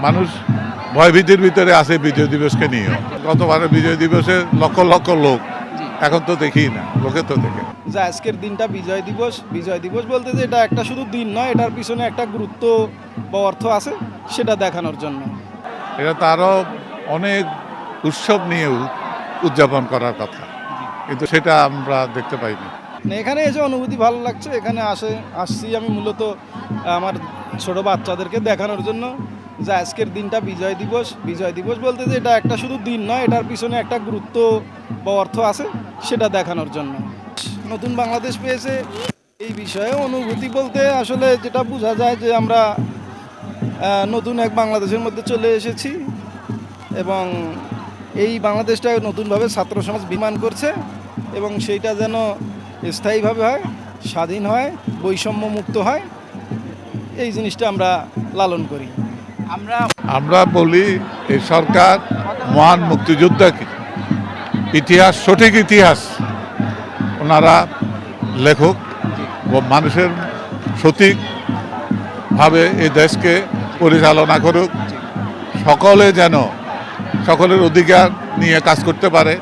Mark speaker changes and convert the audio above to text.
Speaker 1: মানুষ ভয়ভীতির ভিতরে আছে বিজয় দিবসকে নিয়ে। গতবারের বিজয় দিবসে লক্ষ লক্ষ লোক, এখন তো দেখি না, লোকে তো দেখে।
Speaker 2: যে আজকের দিনটা বিজয় দিবস বলতে যে এটা একটা শুধু দিন নয়, এটার পিছনে একটা গুরুত্ব বা অর্থ আছে, সেটা দেখানোর জন্য।
Speaker 1: এটা তো আরও অনেক উৎসব নিয়ে উদযাপন করার কথা, কিন্তু সেটা আমরা দেখতে পাইনি।
Speaker 2: এখানে এসে অনুভূতি ভালো লাগছে। এখানে আসছি আমি মূলত আমার ছোট বাচ্চাদেরকে দেখানোর জন্য যে আজকের দিনটা বিজয় দিবস বলতে যে এটা একটা শুধু দিন নয়, এটার পিছনে একটা গুরুত্ব বা অর্থ আছে, সেটা দেখানোর জন্য। নতুন বাংলাদেশ পেয়েছে, এই বিষয়ে অনুভূতি বলতে আসলে যেটা বোঝা যায় যে আমরা নতুন এক বাংলাদেশের মধ্যে চলে এসেছি এবং এই বাংলাদেশটা নতুনভাবে ছাত্র সমাজ বিমান করছে এবং সেইটা যেন স্থায়ীভাবে হয়, স্বাধীন হয়, বৈষম্য মুক্ত হয়, এই জিনিসটা আমরা লালন করি।
Speaker 1: আমরা বলি এই সরকার মহান মুক্তিযোদ্ধা ইতিহাস, সঠিক ইতিহাস ওনারা লেখক ও মানুষের সঠিকভাবে এই দেশকে পরিচালনা করুক, সকলে যেন সকলের অধিকার নিয়ে কাজ করতে পারে,